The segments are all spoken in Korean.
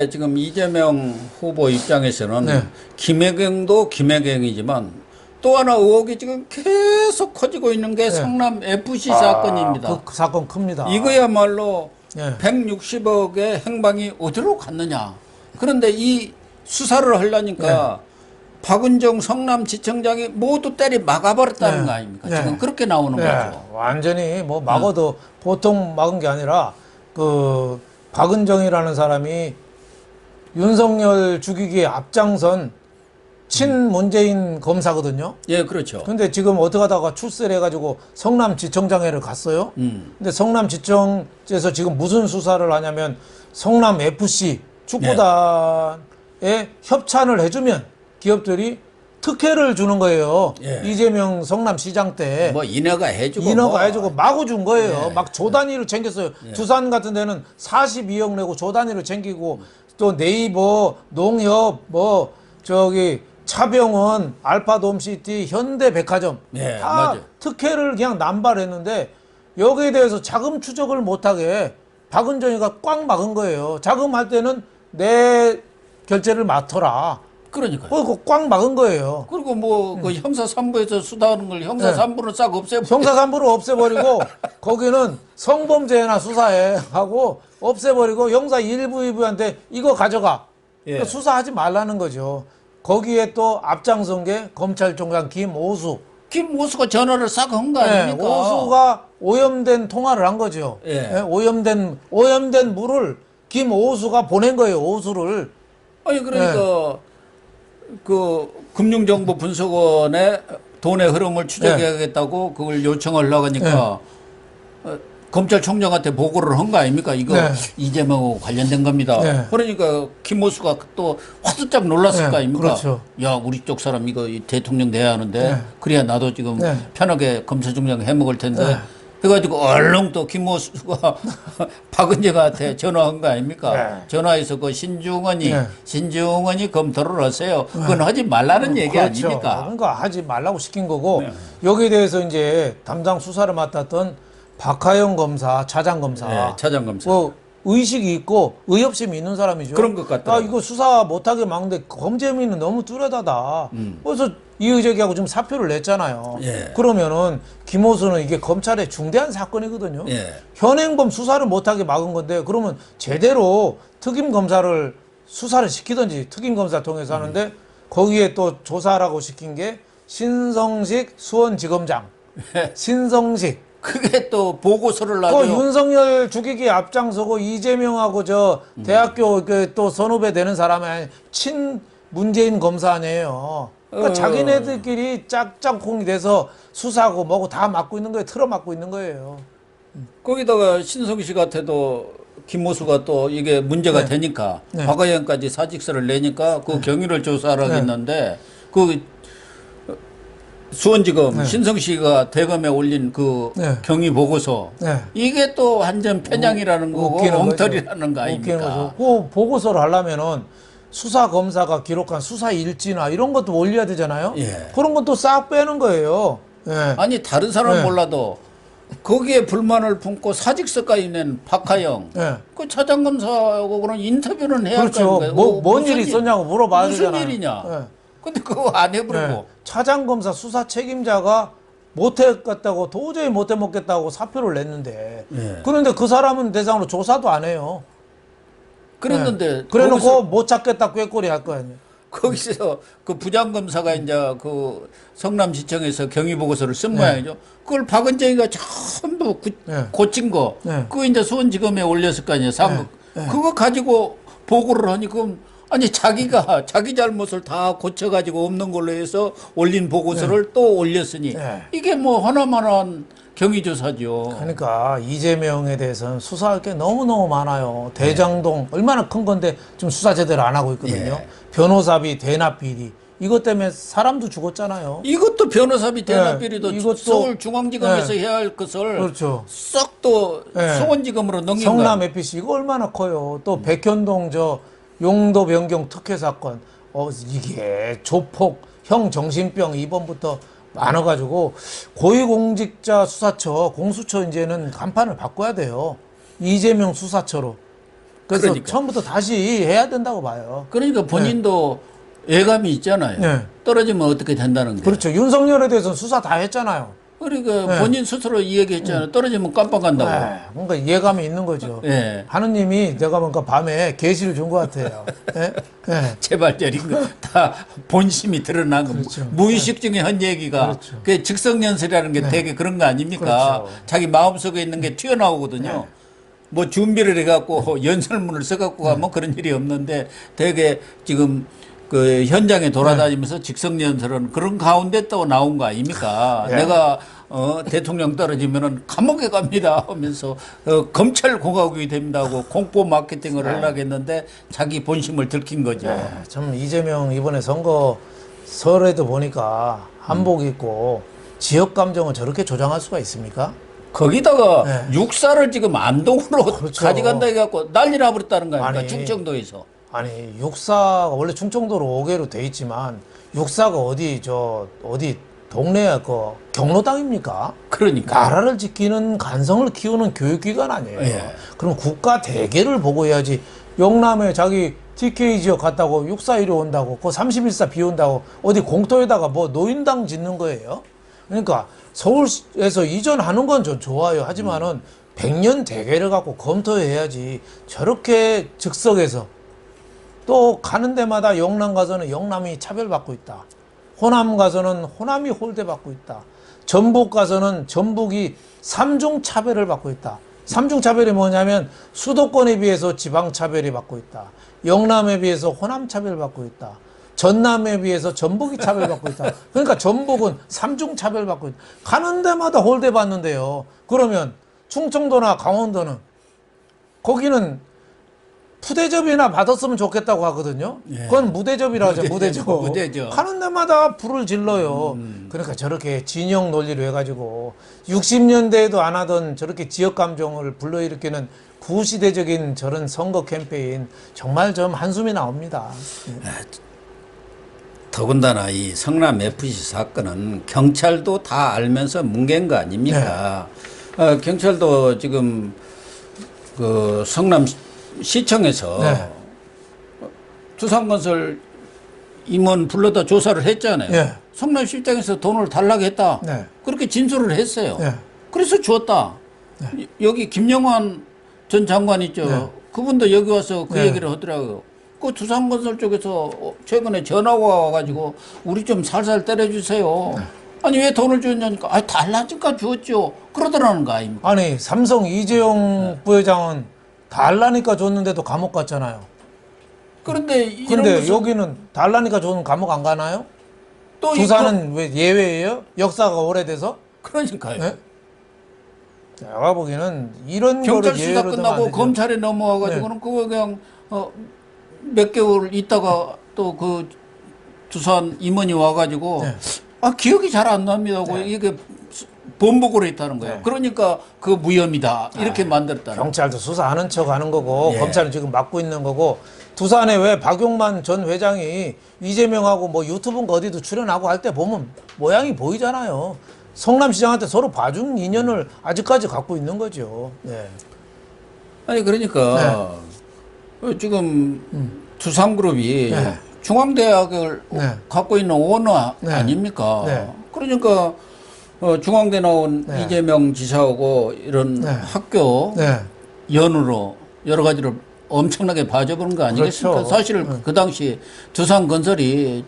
지금 이재명 후보 입장에서는 네. 김혜경도 김혜경이지만 또 하나 의혹이 지금 계속 커지고 있는 게 네. 성남 FC 사건입니다. 그 사건 큽니다. 이거야말로 네. 160억의 행방이 어디로 갔느냐. 그런데 이 수사를 하려니까 박은정 성남지청장이 모두 때리 막아버렸다는 거 아닙니까? 지금 그렇게 나오는 거죠. 완전히 뭐 막아도 보통 막은 게 아니라 그 박은정이라는 사람이 윤석열 죽이기에 앞장선 친문재인 검사거든요. 예, 그렇죠. 근데 지금 어떻게 하다가 출세를 해가지고 성남지청장회를 갔어요. 근데 성남지청에서 지금 무슨 수사를 하냐면 성남FC 축구단에 협찬을 해주면 기업들이 특혜를 주는 거예요. 예. 이재명 성남시장 때. 뭐 인허가 해주고 해주고 마구 준 거예요. 예. 막 조 단위로 챙겼어요. 두산 같은 데는 42억 내고 조 단위로 챙기고 또 네이버, 농협, 뭐 저기 차병원, 알파돔시티, 현대백화점 예, 다 맞아요. 특혜를 그냥 남발했는데 여기에 대해서 자금 추적을 못하게 박은정이가 꽉 막은 거예요. 자금할 때는 내 결제를 맡아라. 그러니까요. 그거 꽉 막은 거예요. 그리고 뭐 그 형사 3부에서 수사하는 걸 형사 3부로 싹 없애버리고 형사 3부를 없애버리고 거기는 성범죄나 수사해 하고 없애버리고 형사 1부, 2부한테 이거 가져가. 그러니까 수사하지 말라는 거죠. 거기에 또 앞장선 게 검찰총장 김오수. 김오수가 전화를 싹 한 거 아닙니까? 오수가 오염된 통화를 한 거죠. 오염된 물을 김오수가 보낸 거예요. 오수를. 아니 그러니까 그 금융정보분석원에 돈의 흐름을 추적해야겠다고 그걸 요청을 하니까 검찰총장한테 보고를 한 거 아닙니까? 이거 이재명하고 관련된 겁니다. 그러니까 김오수가 또 화들짝 놀랐을 거 아닙니까? 그렇죠. 야, 우리 쪽 사람 이거 대통령 돼야 하는데 그래야 나도 지금 편하게 검찰총장 해먹을 텐데 해가지고 얼른 또 김오수가 박은정한테 전화한 거 아닙니까? 전화해서 그 신중원이 검토를 하세요. 그건 하지 말라는 얘기 그렇죠. 아닙니까? 그러니까 하지 말라고 시킨 거고 여기에 대해서 이제 담당 수사를 맡았던 박하영 검사, 차장검사. 차장검사. 뭐 의식이 있고 의협심이 있는 사람이죠. 그런 것 같다. 이거 수사 못하게 막는데 검재민은 너무 뚜렷하다. 그래서 이의제기하고 지금 사표를 냈잖아요. 그러면은 김호수는 이게 검찰의 중대한 사건이거든요. 현행범 수사를 못하게 막은 건데 그러면 제대로 특임검사를 수사를 시키든지 특임검사 통해서 하는데 거기에 또 조사라고 시킨 게 신성식 수원지검장. 신성식. 그게 또 보고서를 또 놔줘. 윤석열 죽이기 앞장서고 이재명하고 저 대학교 그 또 선후배 되는 사람이 친 문재인 검사 아니에요. 그러니까 자기네들끼리 짝짝꿍이 돼서 수사하고 뭐고 다 맡고 있는 거예요. 틀어막고 있는 거예요. 거기다가 신성식 씨 같아도 김모수가 또 이게 문제가 되니까 박하영까지 사직서를 내니까 그 경위를 조사를 하겠는데 그 수원지검 신성씨가 대검에 올린 그 경위 보고서 이게 또 완전 편향이라는 거고 엉터리라는 거 아닙니까? 그 보고서를 하려면은 수사 검사가 기록한 수사 일지나 이런 것도 올려야 되잖아요. 그런 것도 싹 빼는 거예요. 아니 다른 사람은 몰라도 거기에 불만을 품고 사직서까지 낸 박하영 그 차장검사하고 그런 인터뷰는 해야 할 거 아닙니까? 뭔 일이 있었냐고 물어봐야 무슨 되잖아요. 일이냐? 근데 그거 안 해버리고 차장검사 수사 책임자가 못해갔다고 도저히 못해먹겠다고 사표를 냈는데 그런데 그 사람은 대상으로 조사도 안 해요. 그랬는데 그래놓고 못 찾겠다 꾀꼬리 할 거 아니에요. 거기서 그 부장검사가 이제 그 성남시청에서 경위 보고서를 쓴 모양이죠. 그걸 박은정이가 전부 고친 거 그거 이제 수원지검에 올렸을 거 아니에요. 상급 그거 가지고 보고를 하니 그럼 아니 자기가 자기 잘못을 다 고쳐가지고 없는 걸로 해서 올린 보고서를 또 올렸으니 이게 뭐 하나만한 경위조사죠. 그러니까 이재명에 대해서는 수사할 게 너무너무 많아요. 대장동 얼마나 큰 건데 좀 수사 제대로 안 하고 있거든요. 변호사비, 대납비리 이것 때문에 사람도 죽었잖아요. 이것도 변호사비 대납비리도 이것도 서울중앙지검에서 해야 할 것을 싹 또 수원지검으로 넘긴 거예요. 성남 FC 이거 얼마나 커요. 또 백현동 저 용도 변경 특혜 사건 이게 조폭 형 정신병 이번부터 많아가지고 고위공직자 수사처 공수처 이제는 간판을 바꿔야 돼요. 이재명 수사처로. 그래서 그러니까. 처음부터 다시 해야 된다고 봐요. 그러니까 본인도 예감이 있잖아요. 네. 떨어지면 어떻게 된다는 게. 그렇죠. 윤석열에 대해서는 수사 다 했잖아요. 그러니까 본인 스스로 이 얘기했잖아요. 떨어지면 깜빡한다고. 뭔가 예감이 있는 거죠. 예. 하느님이 내가 뭔가 밤에 계시를 준 것 같아요. 예? 예. 제발저린 거다 본심이 드러난 거. 그렇죠. 무의식 중에 한 얘기가. 그렇죠. 그게 즉석연설이라는 게 되게 그런 거 아닙니까? 그렇죠. 자기 마음속에 있는 게 튀어나오거든요. 뭐 준비를 해갖고 연설문을 써갖고 가면 그런 일이 없는데 되게 지금 그 현장에 돌아다니면서 직성연설은 그런 가운데 또 나온 거 아닙니까? 내가 대통령 떨어지면은 감옥에 갑니다 하면서 검찰 공화국이 됩니다고 공포 마케팅을 하려고 했는데 자기 본심을 들킨 거죠. 참 이재명 이번에 선거 설에도 보니까 한복 입고 지역 감정을 저렇게 조장할 수가 있습니까? 거기다가 육사를 지금 안동으로 그렇죠. 가져간다 해갖고 난리 나버렸다는 거 아닙니까? 아니, 충청도에서. 아니 육사가 원래 충청도로 5개로 돼 있지만 육사가 어디 동네 그 경로당입니까? 그러니까. 나라를 지키는 간성을 키우는 교육기관 아니에요. 그럼 국가 대계를 보고 해야지. 영남에 자기 TK 지역 갔다고 6.4.1이 온다고 그 31.4 비 온다고 어디 공터에다가 뭐 노인당 짓는 거예요? 그러니까 서울에서 이전하는 건 좀 좋아요. 하지만은 100년 대계를 갖고 검토해야지. 저렇게 즉석에서 또 가는 데마다 영남 가서는 영남이 차별받고 있다. 호남 가서는 호남이 홀대받고 있다. 전북 가서는 전북이 삼중 차별을 받고 있다. 삼중 차별이 뭐냐면 수도권에 비해서 지방 차별이 받고 있다. 영남에 비해서 호남 차별 받고 있다. 전남에 비해서 전북이 차별받고 있다. 그러니까 전북은 삼중 차별받고 있다. 가는 데마다 홀대받는데요. 그러면 충청도나 강원도는 거기는 푸대접이나 받았으면 좋겠다고 하거든요. 그건 무대접이라 하죠. 무대접. 무대접. 가는 데마다 불을 질러요. 그러니까 저렇게 진영 논리로 해가지고 60년대에도 안 하던 저렇게 지역 감정을 불러일으키는 구시대적인 저런 선거 캠페인 정말 좀 한숨이 나옵니다. 더군다나 이 성남 FC 사건은 경찰도 다 알면서 뭉갠 거 아닙니까? 경찰도 지금 그 성남 시청에서 두산건설 임원 불러다 조사를 했잖아요. 성남시장에서 돈을 달라고 했다. 그렇게 진술을 했어요. 그래서 주었다. 여기 김영환 전 장관 있죠. 그분도 여기 와서 그 얘기를 하더라고요. 그 두산건설 쪽에서 최근에 전화가 와가지고 우리 좀 살살 때려주세요. 아니 왜 돈을 줬냐니까 아니 달라니까 주었죠. 그러더라는 거 아닙니까? 아니 삼성 이재용 부회장은 달라니까 줬는데도 감옥 갔잖아요. 근데 여기는 달라니까 줬는 감옥 안 가나요? 또 두산은 왜 예외예요? 역사가 오래돼서? 그러니까요. 네? 제가 보기에는 이런 경찰 거를 수사 예외로 끝나고 검찰에 넘어와가지고는 그거 그냥 몇 개월 있다가 또 그 두산 임원이 와가지고 기억이 잘 안 납니다. 이게 번복을 했다는 거예요. 그러니까 그 무혐의다 이렇게 만들었다. 경찰도 수사하는 척하는 거고 검찰은 지금 맡고 있는 거고 두산에 왜 박용만 전 회장이 이재명하고 뭐 유튜브인가 어디도 출연하고 할 때 보면 모양이 보이잖아요. 성남시장한테 서로 봐준 인연을 아직까지 갖고 있는 거죠. 아니 그러니까 지금 두산그룹이 중앙대학을 갖고 있는 오너 아닙니까? 그러니까 중앙대 나온 이재명 지사하고 이런 학교 연으로 여러 가지를 엄청나게 봐줘보는 거 아니겠습니까? 그렇죠. 사실 그 당시 두산건설이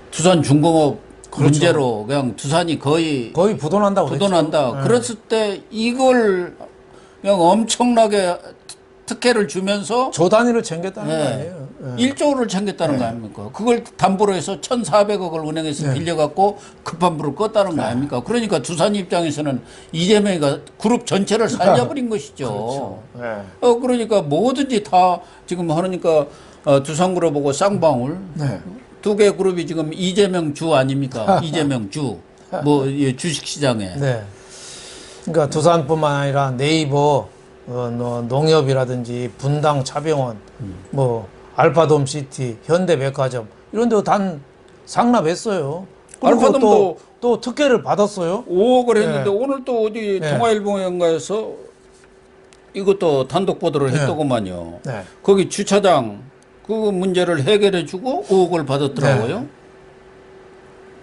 두산중공업 문제로 그냥 두산이 거의 부도난다고 부도난다. 그랬을 때 이걸 그냥 엄청나게 특혜를 주면서 조 단위를 챙겼다는 거 아니에요. 1조를 챙겼다는 거 아닙니까? 그걸 담보로 해서 1,400억을 은행에서 빌려갖고 급한 불을 껐다는 거 아닙니까? 그러니까 두산 입장에서는 이재명이 그룹 전체를 살려버린 것이죠. 그렇죠. 그러니까 뭐든지 다 지금 하니까 두산그룹하고 쌍방울 두 개 그룹이 지금 이재명 주 아닙니까? 이재명 주. 뭐 주식시장에. 그러니까 두산뿐만 아니라 네이버 농협이라든지 분당 차병원, 뭐 알파돔시티, 현대백화점 이런 데도 단 상납했어요. 알파돔도 또 특혜를 받았어요. 5억을 했는데 오늘 또 어디 통화일보인가에서 이것도 단독 보도를 네. 했더구만요. 네. 거기 주차장 그 문제를 해결해주고 5억을 받았더라고요. 네.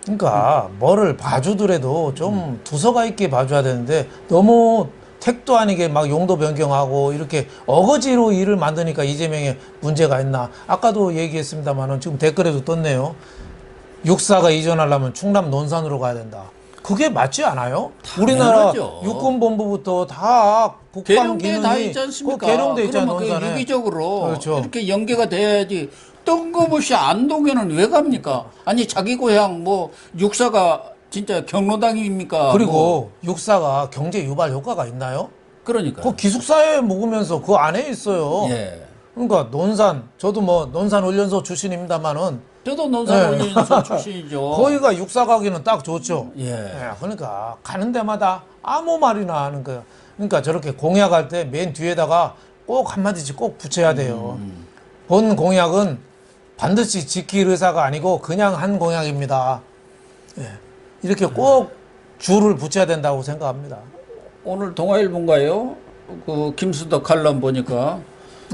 그러니까 뭐를 봐주더라도 좀 두서가 있게 봐줘야 되는데 너무 택도 아니게 막 용도 변경하고 이렇게 어거지로 일을 만드니까 이재명에 문제가 있나. 아까도 얘기했습니다만은 지금 댓글에도 떴네요. 육사가 이전하려면 충남 논산으로 가야 된다. 그게 맞지 않아요? 우리나라 당연하죠. 육군본부부터 다 국방 계룡대 다 기능이 있지 않습니까? 계룡대 있잖아요, 그러면 그 논산에. 유기적으로 그렇죠. 이렇게 연계가 돼야지. 뜬금없이 안동에는 왜 갑니까? 아니 자기 고향 뭐 육사가 진짜 경로당입니까? 그리고 뭐. 육사가 경제 유발 효과가 있나요? 그러니까. 그 기숙사에 묵으면서 그 안에 있어요. 예. 그러니까 논산, 저도 뭐 논산 훈련소 출신입니다만은 저도 논산 네. 훈련소 출신이죠. 거기가 육사 가기는 딱 좋죠. 예. 그러니까 가는 데마다 아무 말이나 하는 거야. 그러니까 저렇게 공약할 때 맨 뒤에다가 꼭 한마디씩 꼭 붙여야 돼요. 본 공약은 반드시 지킬 의사가 아니고 그냥 한 공약입니다. 예. 이렇게 꼭 줄을 붙여야 된다고 생각합니다. 오늘 동아일보인가요? 그 김수덕 칼럼 보니까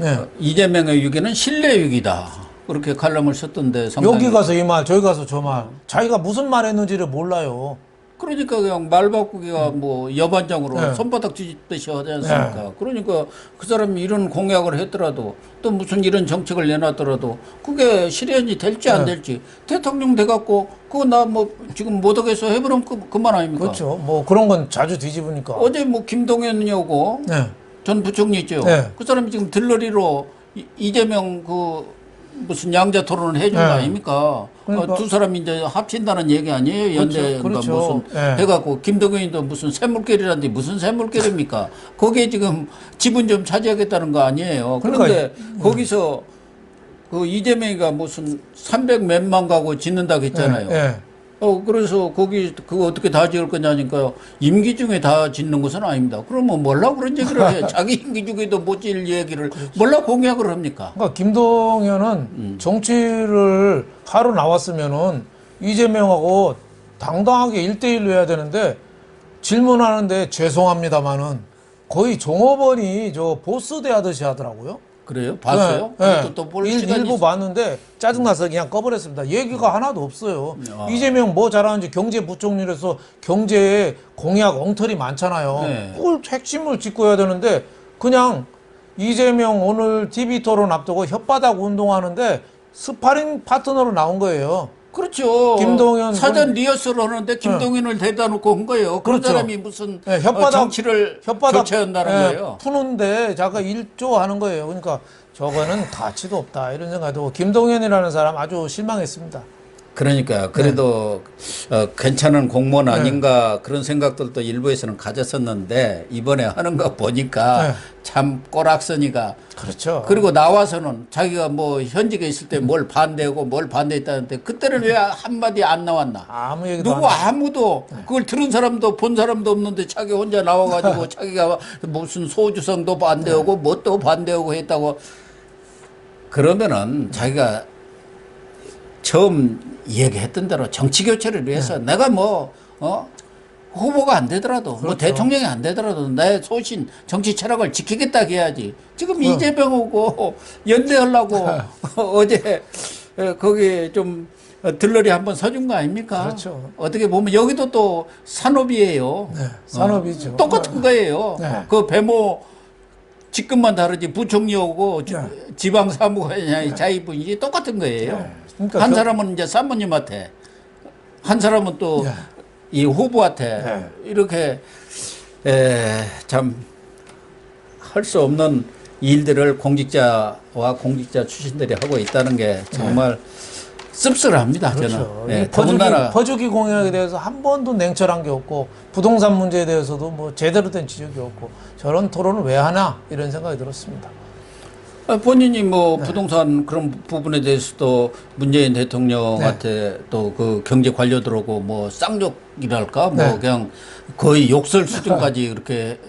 예. 이재명의 위기는 신뢰 위기다. 그렇게 칼럼을 썼던데 상당히. 여기 가서 이 말, 저기 가서 저 말. 자기가 무슨 말 했는지를 몰라요. 그러니까 그냥 말 바꾸기가 뭐 여반장으로 네. 손바닥 뒤집듯이 하지 않습니까? 그러니까 그 사람이 이런 공약을 했더라도 또 무슨 이런 정책을 내놨더라도 그게 실현이 될지 안 될지 대통령 돼갖고 그거 나 뭐 지금 못 하겠어 해버리면 그만 아닙니까? 그렇죠. 뭐 그런 건 자주 뒤집으니까. 어제 뭐 김동연이하고 네. 전 부총리 있죠. 네. 그 사람이 지금 들러리로 이재명 그 무슨 양자 토론을 해준 거 네. 아닙니까? 그러니까. 두 사람이 이제 합친다는 얘기 아니에요? 연대가 그렇죠. 무슨 네. 해갖고 김동연이도 무슨 샘물결이란데 무슨 샘물결입니까? 거기에 지금 지분 좀 차지하겠다는 거 아니에요? 그런데 거기서 그 이재명이가 무슨 300 몇만 가구 짓는다고 했잖아요. 네. 그래서 거기 그거 어떻게 다 지을 거냐니까요. 임기 중에 다 짓는 것은 아닙니다. 그러면 뭘라 그런 얘기를 해? 자기 임기 중에도 못 지을 얘기를 뭘라 공약을 합니까? 그러니까 김동연은 정치를 하러 나왔으면은 이재명하고 당당하게 1대1로 해야 되는데 질문하는데 죄송합니다만은 거의 종업원이 저 보스 대하듯이 하더라고요. 그래요? 봤어요? 네. 또 볼 일, 시간이 일부 있... 봤는데 짜증나서 그냥 꺼버렸습니다. 얘기가 하나도 없어요. 이재명 뭐 잘하는지 경제부총리로서 경제에 공약 엉터리 많잖아요. 네. 그걸 핵심을 짚고 해야 되는데 그냥 이재명 오늘 TV 토론 앞두고 혓바닥 운동하는데 스파링 파트너로 나온 거예요. 그렇죠. 김동연 사전 리허설을 하는데 김동연을 대다 놓고 한 거예요. 그런 그렇죠. 사람이 무슨 네, 혓바닥, 정치를 교체한다는 거예요. 푸는데 자가 일조하는 거예요. 그러니까 저거는 가치도 없다 이런 생각이 들고 김동연이라는 사람 아주 실망했습니다. 그러니까 그래도 괜찮은 공무원 아닌가 그런 생각들도 일부에서는 가졌었는데 이번에 하는 거 보니까 참 꼬락서니가 그렇죠. 그리고 나와서는 자기가 뭐 현직에 있을 때 뭘 반대하고 뭘 반대했다는데 그때는 왜 한마디 안 나왔나? 아무 얘기도 누구 안 하고. 아무도 그걸 들은 사람도 본 사람도 없는데 자기 혼자 나와가지고 자기가 무슨 소주성도 반대하고 뭣도 반대하고 했다고 그러면은 자기가 처음 얘기했던 대로 정치 교체를 위해서 내가 뭐 후보가 안 되더라도 뭐 대통령이 안 되더라도 내 소신 정치 철학을 지키겠다 해야지. 지금 이재명하고 연대하려고 어제 거기 좀 들러리 한번 서준 거 아닙니까? 그렇죠. 어떻게 보면 여기도 또 산업이에요. 네, 산업이죠. 똑같은 거예요. 네. 그 배모 직급만 다르지 부총리하고 지방 사무관이 자기분이지 똑같은 거예요. 네. 그러니까 한 사람은 이제 사모님한테, 한 사람은 또 이 후보한테 이렇게 참 할 수 없는 일들을 공직자와 공직자 출신들이 하고 있다는 게 정말 씁쓸합니다. 그렇죠. 저는. 이 더군다나 퍼주기 공약에 대해서 한 번도 냉철한 게 없고 부동산 문제에 대해서도 뭐 제대로 된 지적이 없고 저런 토론을 왜 하나 이런 생각이 들었습니다. 본인이 뭐 부동산 그런 부분에 대해서도 문재인 대통령한테 또 그 경제 관료들하고 뭐 쌍욕이랄까 뭐 그냥 거의 욕설 수준까지 이렇게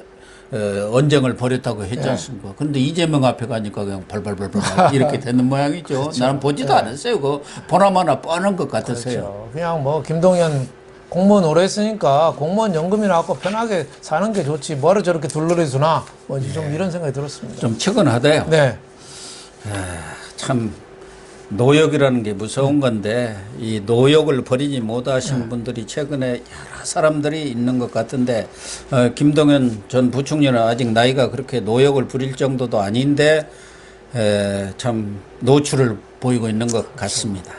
언쟁을 벌였다고 했지 않습니까? 그런데 이재명 앞에 가니까 그냥 발발발발 이렇게 되는 모양이죠. 나는 보지도 않았어요. 그 보나마나 뻔한 것 같았어요. 그렇죠. 그냥 뭐 김동연 공무원 오래 했으니까 공무원 연금이 나왔고 편하게 사는 게 좋지. 뭐를 저렇게 둘러리 주나. 뭐 좀 이런 생각이 들었습니다. 좀 측은하대요. 네. 참 노역이라는 게 무서운 건데 이 노역을 버리지 못하신 분들이 최근에 여러 사람들이 있는 것 같은데 김동연 전 부총리는 아직 나이가 그렇게 노역을 부릴 정도도 아닌데 참 노출을 보이고 있는 것 같습니다.